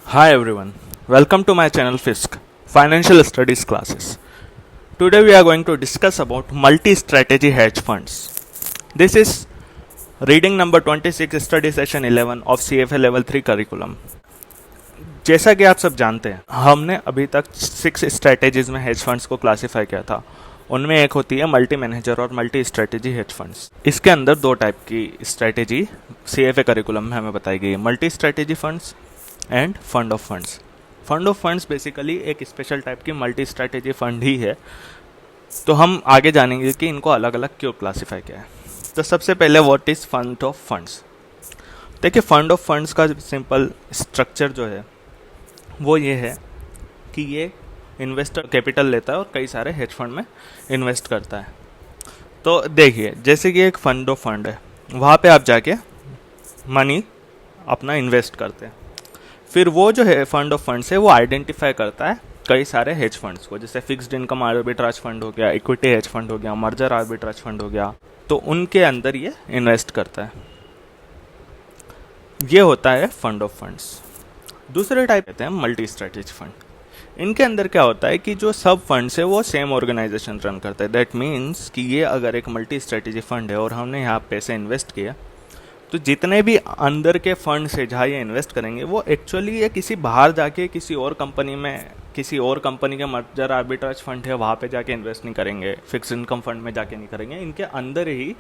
Hi everyone, welcome to my channel FISC, Financial Studies Classes. Today we are going to discuss about multi-strategy hedge funds. This is reading number 26 study session 11 of CFA level 3 curriculum. जैसा कि आप सब जानते हैं, हमने अभी तक 6 strategies में हेज फंड्स को क्लासिफाई किया था. उनमें एक होती है मल्टी मैनेजर और मल्टी स्ट्रेटेजी हेज फंड्स. इसके अंदर दो टाइप की स्ट्रेटेजी CFA करिकुलम में हमें बताई गई है, multi strategy funds end fund of funds. Fund of funds basically एक स्पेशल टाइप की मल्टी स्ट्रैटेजी फंड ही है. तो हम आगे जानेंगे कि इनको अलग अलग क्यों क्लासिफाई किया है. तो सबसे पहले what is fund of funds. देखिए, फंड ऑफ फंड्स का सिंपल स्ट्रक्चर जो है वो ये है कि ये इन्वेस्टर कैपिटल लेता है और कई सारे हेज फंड में इन्वेस्ट करता है. तो देखिए, जैसे कि एक फंड ऑफ फंड है, वहाँ पे आप जाके मनी अपना इन्वेस्ट करते हैं. फिर वो जो है फंड ऑफ फंड्स है वो आइडेंटिफाई करता है कई सारे हेज फंड्स को, जैसे फिक्स्ड इनकम आर्बिट्राज फंड हो गया, इक्विटी हेज फंड हो गया, मर्जर आर्बिट्राज फंड हो गया. तो उनके अंदर ये इन्वेस्ट करता है. ये होता है फंड ऑफ फंड्स. दूसरे टाइप कहते हैं मल्टी स्ट्रेटेजी फंड. इनके अंदर क्या होता है कि जो सब फंड्स है वो सेम ऑर्गेनाइजेशन रन करता है. दैट मीन्स कि ये अगर एक मल्टी स्ट्रेटेजी फंड है और हमने यहाँ पैसे इन्वेस्ट किया, तो जितने भी अंदर के फंड से जहाँ ये इन्वेस्ट करेंगे वो एक्चुअली ये किसी बाहर जाके किसी और कंपनी में, किसी और कंपनी के मर्जर आर्बिट्राज फंड है वहाँ पे जाके इन्वेस्ट नहीं करेंगे, फिक्स इनकम फंड में जाके नहीं करेंगे. इनके अंदर ही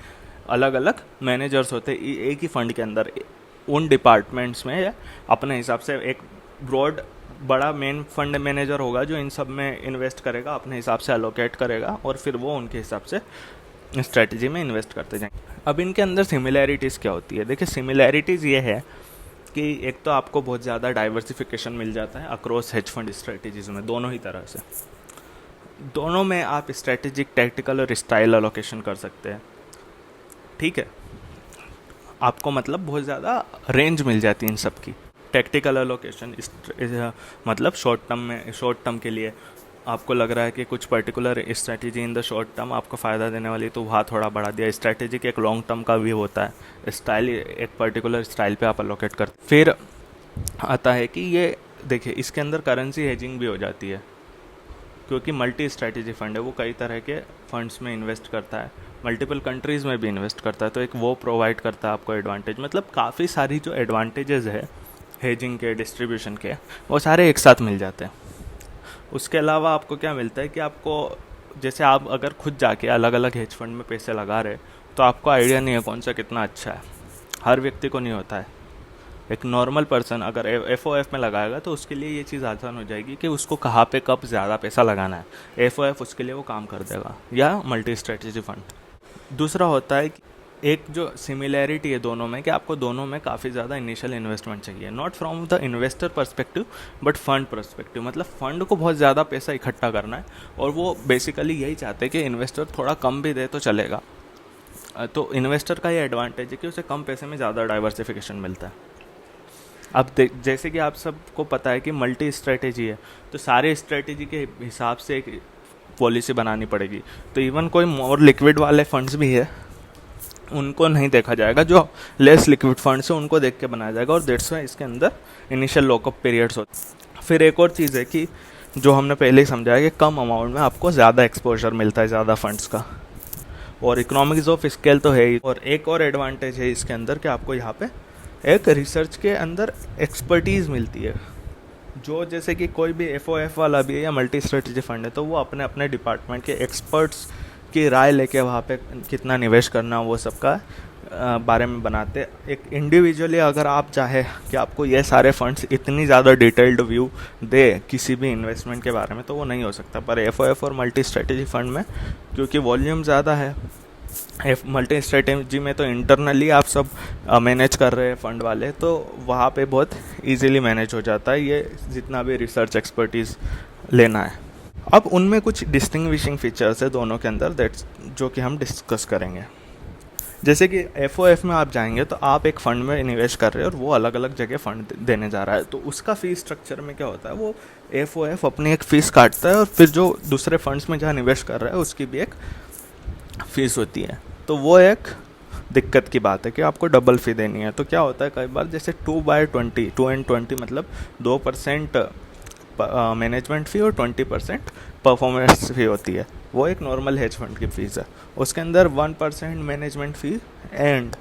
अलग अलग मैनेजर्स होते हैं एक ही फंड के अंदर. उन डिपार्टमेंट्स में अपने हिसाब से एक ब्रॉड बड़ा मेन फंड मैनेजर होगा जो इन सब में इन्वेस्ट करेगा, अपने हिसाब से अलोकेट करेगा और फिर वो उनके हिसाब से स्ट्रेटजी में इन्वेस्ट करते जाएंगे. अब इनके अंदर सिमिलैरिटीज़ क्या होती है. देखिए, सिमिलैरिटीज़ ये है कि एक तो आपको बहुत ज़्यादा डाइवर्सिफिकेशन मिल जाता है अक्रॉस हेज फंड स्ट्रेटजीज में, दोनों ही तरह से. दोनों में आप स्ट्रेटेजिक, टैक्टिकल और स्टाइल अलोकेशन कर सकते हैं. ठीक है, आपको मतलब बहुत ज़्यादा रेंज मिल जाती है इन सब की. टैक्टिकल अलोकेशन मतलब शॉर्ट टर्म के लिए आपको लग रहा है कि कुछ particular strategy in the short term आपको फ़ायदा देने वाली, तो वहाँ थोड़ा बढ़ा दिया. स्ट्रैटेजी के एक लॉन्ग टर्म का भी होता है, स्टाइल एक पर्टिकुलर स्टाइल पे आप अलोकेट करते. फिर आता है कि ये देखिए, इसके अंदर करेंसी हेजिंग भी हो जाती है क्योंकि मल्टी स्ट्रैटेजी फंड है, वो कई तरह के फंड्स में इन्वेस्ट करता है, मल्टीपल कंट्रीज़ में भी इन्वेस्ट करता है. तो एक वो प्रोवाइड करता है आपको एडवांटेज. मतलब काफ़ी सारी जो एडवांटेजेस है हेजिंग के, डिस्ट्रीब्यूशन के, वो सारे एक साथ मिल जाते हैं. उसके अलावा आपको क्या मिलता है कि आपको, जैसे आप अगर खुद जाके अलग अलग हेज फंड में पैसे लगा रहे तो आपको आइडिया नहीं है कौन सा कितना अच्छा है. हर व्यक्ति को नहीं होता है. एक नॉर्मल पर्सन अगर FOF में लगाएगा तो उसके लिए ये चीज़ आसान हो जाएगी कि उसको कहाँ पे कब ज़्यादा पैसा लगाना है. FOF उसके लिए वो काम कर देगा, या मल्टी स्ट्रेटेजी फंड. दूसरा होता है कि एक जो सिमिलैरिटी है दोनों में कि आपको दोनों में काफ़ी ज़्यादा इनिशियल इन्वेस्टमेंट चाहिए, not from the investor perspective but fund perspective. मतलब फंड को बहुत ज़्यादा पैसा इकट्ठा करना है और वो बेसिकली यही चाहते हैं कि इन्वेस्टर थोड़ा कम भी दे तो चलेगा. तो इन्वेस्टर का ये एडवांटेज है कि उसे कम पैसे में ज़्यादा डाइवर्सिफिकेशन मिलता है. अब जैसे कि आप सबको पता है कि मल्टी स्ट्रेटेजी है, तो सारे स्ट्रेटेजी के हिसाब से एक पॉलिसी बनानी पड़ेगी. तो इवन कोई मोर लिक्विड वाले फंड्स भी है, उनको नहीं देखा जाएगा. जो लेस लिक्विड फंड्स है उनको देख के बनाया जाएगा. और दैट्स वाई इसके अंदर इनिशियल लॉकअप पीरियड्स होते हैं. फिर एक और चीज़ है कि जो हमने पहले ही समझाया कि कम अमाउंट में आपको ज़्यादा एक्सपोजर मिलता है ज़्यादा फंड्स का, और इकोनॉमिक्स ऑफ स्केल तो है ही. और एक और एडवांटेज है इसके अंदर कि आपको यहाँ पे एक रिसर्च के अंदर एक्सपर्टीज़ मिलती है. जो जैसे कि कोई भी FOF वाला भी है या मल्टी स्ट्रेटेजी फंड है, तो वो अपने अपने डिपार्टमेंट के एक्सपर्ट्स की राय लेके वहाँ पे कितना निवेश करना वो सब का बारे में बनाते. एक इंडिविजुअली अगर आप चाहे कि आपको ये सारे फंड्स इतनी ज़्यादा डिटेल्ड व्यू दे किसी भी इन्वेस्टमेंट के बारे में, तो वो नहीं हो सकता. पर FOF और मल्टी स्ट्रेटेजी फंड में क्योंकि वॉल्यूम ज़्यादा है, मल्टी स्ट्रेटेजी में तो इंटरनली आप सब मैनेज कर रहे हैं फंड वाले, तो वहाँ पे बहुत इजीली मैनेज हो जाता है ये जितना भी रिसर्च एक्सपर्टीज़ लेना है. अब उनमें कुछ डिस्टिंग्विशिंग फीचर्स है दोनों के अंदर, दैट्स जो कि हम डिस्कस करेंगे. जैसे कि FOF में आप जाएंगे तो आप एक फ़ंड में निवेश कर रहे हैं और वो अलग अलग जगह फ़ंड देने जा रहा है. तो उसका फ़ीस स्ट्रक्चर में क्या होता है, वो FOF अपनी एक फ़ीस काटता है और फिर जो दूसरे फंड्स में जहाँ निवेश कर रहा है उसकी भी एक फ़ीस होती है. तो वो एक दिक्कत की बात है कि आपको डबल फ़ी देनी है। तो क्या होता है कई बार, जैसे 2/20, 2 and 20 मतलब 2% मैनेजमेंट फ़ी और 20% परफॉर्मेंस फ़ी होती है। वो एक नॉर्मल हेज फंड की फ़ीस है। उसके अंदर 1% management fee and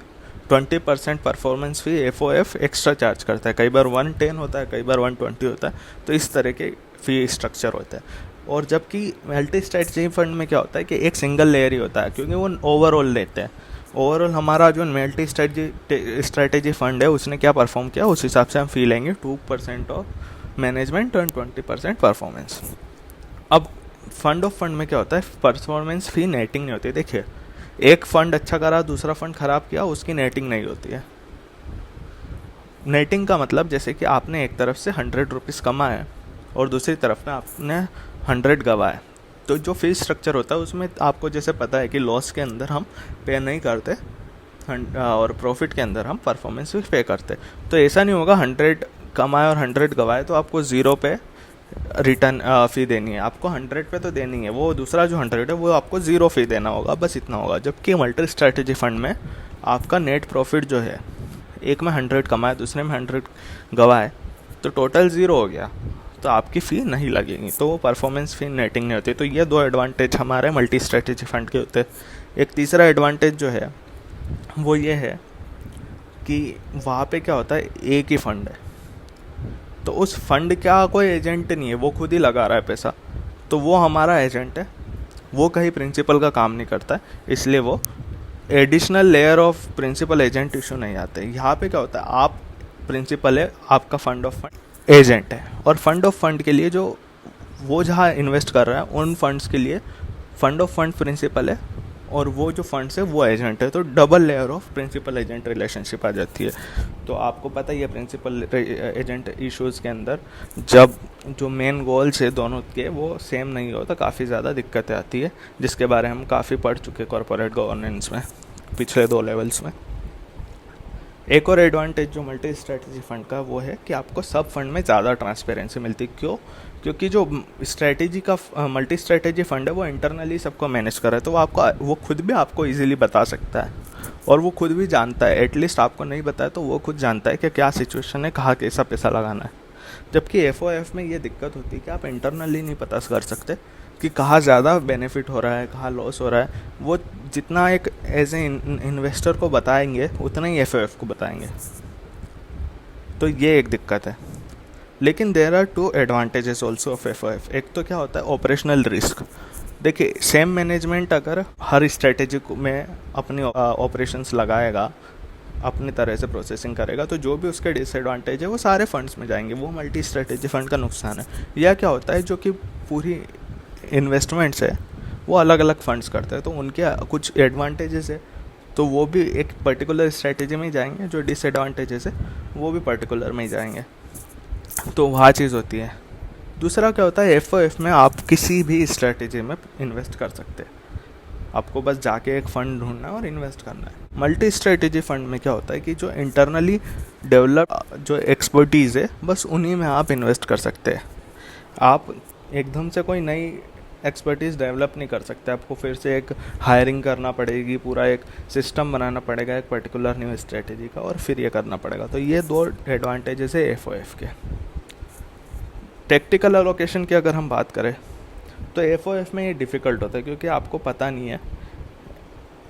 20% performance fee F extra charge करता है। कई बार 110 होता है, कई बार 120 होता है। तो इस तरह के फ़ी स्ट्रक्चर होता है। और जबकि मल्टी स्ट्रैटेजी फंड में क्या होता है कि एक सिंगल लेयर ही होता है, क्योंकि वो ओवरऑल लेते हैं। ओवरऑल हमारा जो मल्टी स्ट्रैटेजी फंड है उसने क्या परफॉर्म किया, उस हिसाब से हम फ़ी लेंगे, 2% ऑफ मैनेजमेंट एंड 20% परफॉर्मेंस। अब फंड ऑफ फंड में क्या होता है, परफॉर्मेंस फ़ी नेटिंग नहीं होती। देखिए, एक फंड अच्छा करा, दूसरा फंड ख़राब किया, उसकी नेटिंग नहीं होती है। नेटिंग का मतलब जैसे कि आपने एक तरफ से 100 रुपीज़ कमाए और दूसरी तरफ में आपने 100 गवाए, तो जो फीस स्ट्रक्चर होता है उसमें आपको जैसे पता है कि लॉस के अंदर हम पे नहीं करते और प्रॉफिट के अंदर हम परफॉर्मेंस भी पे करते। तो ऐसा नहीं होगा 100 कमाए और 100 गवाए तो आपको 0 पे रिटर्न फ़ी देनी है, आपको 100 पे तो देनी है। वो दूसरा जो 100 है वो आपको 0 फ़ी देना होगा, बस इतना होगा। जबकि मल्टी स्ट्रैटेजी फंड में आपका नेट प्रॉफिट जो है, एक में 100 कमाए, दूसरे में 100 गवाए, तो टोटल 0 हो गया, तो आपकी फ़ी नहीं लगेगी। तो वो परफॉर्मेंस फ़ी नेटिंग नहीं होती। तो ये 2 एडवांटेज हमारे मल्टी स्ट्रैटेजी फंड के होते हैं। एक तीसरा एडवांटेज जो है वो ये है कि वहाँ पे क्या होता है, एक ही फंड है, तो उस फंड का कोई एजेंट नहीं है, वो खुद ही लगा रहा है पैसा, तो वो हमारा एजेंट है, वो कहीं प्रिंसिपल का काम नहीं करता है, इसलिए वो additional layer of principal agent issue नहीं आते। यहाँ पे क्या होता है, आप प्रिंसिपल है, आपका फंड ऑफ फंड एजेंट है, और फंड ऑफ फंड के लिए जो वो जहाँ इन्वेस्ट कर रहा है उन फंड्स के लिए फंड ऑफ फंड प्रिंसिपल है और वो जो फंड्स है वो एजेंट है। तो double layer of principal agent relationship आ जाती है। तो आपको पता ही है प्रिंसिपल एजेंट इश्यूज़ के अंदर जब जो मेन गोल्स है दोनों के वो सेम नहीं हो तो काफ़ी ज़्यादा दिक्कतें आती है, जिसके बारे में हम काफ़ी पढ़ चुके कॉर्पोरेट गवर्नेंस में पिछले 2 लेवल्स में। एक और एडवांटेज जो मल्टी स्ट्रैटेजी फंड का वो है कि आपको सब फंड में ज़्यादा ट्रांसपेरेंसी मिलती है। क्यों? क्योंकि जो स्ट्रैटेजी का मल्टी स्ट्रैटेजी फंड है वो इंटरनली सबको मैनेज कर रहा है, तो वो खुद भी आपको इजीली बता सकता है और वो खुद भी जानता है, एटलीस्ट आपको नहीं बताया तो वो खुद जानता है कि क्या सिचुएशन है, कहाँ कैसा पैसा लगाना है। जबकि एफ में ये दिक्कत होती है कि आप इंटरनली नहीं पता कर सकते कि कहाँ ज़्यादा बेनिफिट हो रहा है, कहाँ लॉस हो रहा है। वो जितना एक एज ए इन्वेस्टर को बताएंगे उतना ही एफ को बताएंगे। तो ये एक दिक्कत है। लेकिन there are 2 advantages also of F. एक तो क्या होता है, ऑपरेशनल रिस्क। देखिए, सेम मैनेजमेंट अगर हर स्ट्रेटेजी में अपनी ऑपरेशंस लगाएगा, अपनी तरह से प्रोसेसिंग करेगा, तो जो भी उसके डिसएडवांटेज है वो सारे फंड्स में जाएंगे। वो मल्टी स्ट्रेटेजी फंड का नुकसान है। यह क्या होता है, जो कि पूरी इन्वेस्टमेंट्स है वो अलग अलग फंड्स करते हैं, तो उनके कुछ एडवांटेजेस है तो वो भी एक पर्टिकुलर स्ट्रेटेजी में ही जाएंगे, जो डिसएडवांटेजेस है वो भी पर्टिकुलर में ही जाएंगे। तो वहाँ चीज़ होती है। दूसरा क्या होता है, एफ में आप किसी भी स्ट्रेटेजी में इन्वेस्ट कर सकते हैं, आपको बस जाके एक फ़ंड ढूंढना है और इन्वेस्ट करना है। मल्टी स्ट्रेटेजी फंड में क्या होता है कि जो इंटरनली डेवलप जो एक्सपर्टीज़ है बस उन्हीं में आप इन्वेस्ट कर सकते हैं। आप एकदम से कोई नई एक्सपर्टीज़ डेवलप नहीं कर सकते, आपको फिर से एक हायरिंग करना पड़ेगी, पूरा एक सिस्टम बनाना पड़ेगा एक पर्टिकुलर न्यू स्ट्रेटेजी का, और फिर ये करना पड़ेगा। तो ये 2 एडवांटेजेस है एफ के। टेक्टिकल एलोकेशन की अगर हम बात करें तो एफ में ये डिफ़िकल्ट होता है, क्योंकि आपको पता नहीं है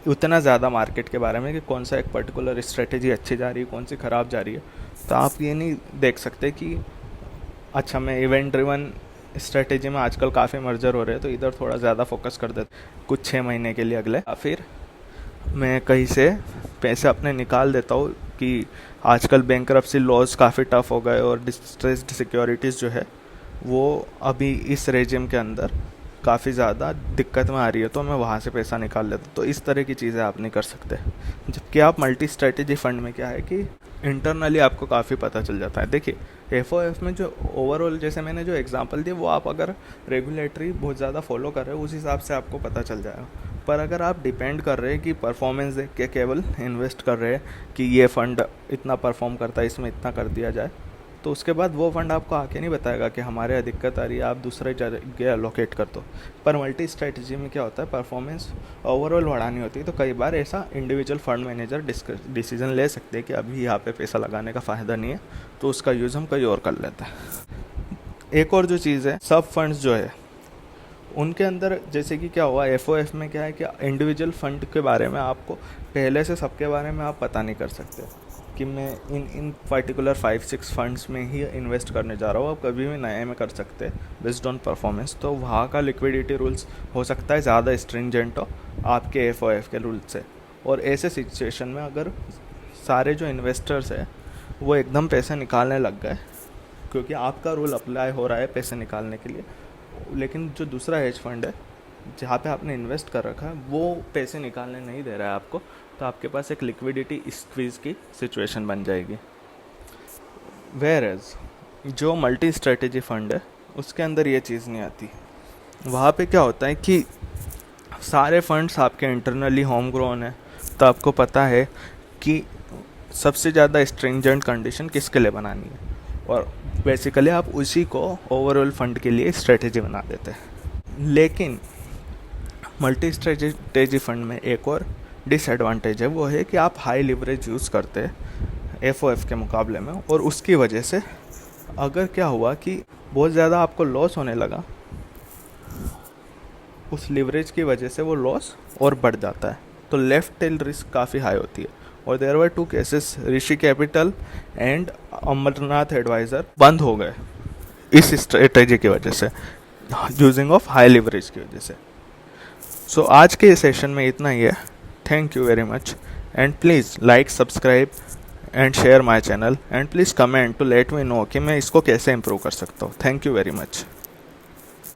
उतना ज़्यादा मार्केट के बारे में कि कौन सा एक पर्टिकुलर स्ट्रेटेजी अच्छी जा रही है, कौन सी ख़राब जा रही है। तो आप ये नहीं देख सकते कि अच्छा मैं इवेंट ड्रिवन स्ट्रेटेजी में आजकल काफ़ी मर्जर हो रहे हैं तो इधर थोड़ा ज़्यादा फोकस कर देते कुछ 6 महीने के लिए अगले, या फिर मैं कहीं से पैसे अपने निकाल देता हूँ कि आजकल बैंकरप्सी लॉज काफ़ी टफ हो गए और डिस्ट्रेस्ड सिक्योरिटीज़ जो है वो अभी इस रेजिम के अंदर काफ़ी ज़्यादा दिक्कत में आ रही है, तो मैं वहाँ से पैसा निकाल लेता हूँ। तो इस तरह की चीज़ें आप नहीं कर सकते। जबकि आप मल्टी स्ट्रैटेजी फंड में क्या है कि इंटरनली आपको काफ़ी पता चल जाता है। देखिए, एफ में जो ओवरऑल जैसे मैंने जो एग्जांपल दिए वो आप अगर रेगुलेटरी बहुत ज़्यादा फॉलो कर रहे हो उस हिसाब से आपको पता चल जाएगा। पर अगर आप डिपेंड कर रहे हैं कि परफॉर्मेंस देख के केवल इन्वेस्ट कर रहे हैं कि ये फ़ंड इतना परफॉर्म करता है इसमें इतना कर दिया जाए, तो उसके बाद वो फंड आपको आके नहीं बताएगा कि हमारे यहाँ दिक्कत आ रही है, आप दूसरे जगह अलोकेट कर दो। पर मल्टी स्ट्रेटजी में क्या होता है, परफॉर्मेंस ओवरऑल बढ़ानी होती है, तो कई बार ऐसा इंडिविजुअल फंड मैनेजर डिसीजन ले सकते हैं कि अभी यहाँ पे पैसा लगाने का फ़ायदा नहीं है, तो उसका यूज़ हम कहीं और कर लेते हैं। एक और जो चीज़ है, सब फंड्स जो है उनके अंदर जैसे कि क्या हुआ, एफओएफ में क्या है कि इंडिविजुअल फंड के बारे में आपको पहले से सबके बारे में आप पता नहीं कर सकते कि मैं इन पर्टिकुलर 5-6 फंड्स में ही इन्वेस्ट करने जा रहा हूँ। आप कभी भी नए में कर सकते हैं बेस्ड ऑन परफॉर्मेंस। तो वहाँ का लिक्विडिटी रूल्स हो सकता है ज़्यादा स्ट्रिंजेंट हो आपके एफओएफ के रूल से। और ऐसे सिचुएशन में अगर सारे जो इन्वेस्टर्स हैं वो एकदम पैसे निकालने लग गए, क्योंकि आपका रूल अप्लाई हो रहा है पैसे निकालने के लिए, लेकिन जो दूसरा हेज फंड है जहाँ पे आपने इन्वेस्ट कर रखा है वो पैसे निकालने नहीं दे रहा है आपको, तो आपके पास एक लिक्विडिटी स्क्वीज़ की सिचुएशन बन जाएगी। वेयर एज जो मल्टी स्ट्रेटेजी फंड है उसके अंदर ये चीज़ नहीं आती। वहाँ पे क्या होता है कि सारे फंड्स आपके इंटरनली होम ग्रोन है, तो आपको पता है कि सबसे ज़्यादा स्ट्रिंजेंट कंडीशन किसके लिए बनानी है, और बेसिकली आप उसी को ओवरऑल फंड के लिए स्ट्रेटेजी बना देते हैं। लेकिन मल्टी स्ट्रेटेजी फंड में एक और डिसएडवांटेज है, वो है कि आप हाई लिवरेज यूज़ करते हैं एफओएफ के मुकाबले में, और उसकी वजह से अगर क्या हुआ कि बहुत ज़्यादा आपको लॉस होने लगा, उस लिवरेज की वजह से वो लॉस और बढ़ जाता है, तो लेफ्ट टेल रिस्क काफ़ी हाई होती है। और there were 2 cases, Rishi Capital and Amarnath advisor बंद हो गए इस स्ट्रेटेजी की वजह से, यूजिंग ऑफ हाई लिवरेज की वजह से। सो आज के सेशन में इतना ही है। Thank you very much, and please like, subscribe and share my channel, and please comment to let me know कि मैं इसको कैसे इम्प्रूव कर सकता हूँ। Thank you very much.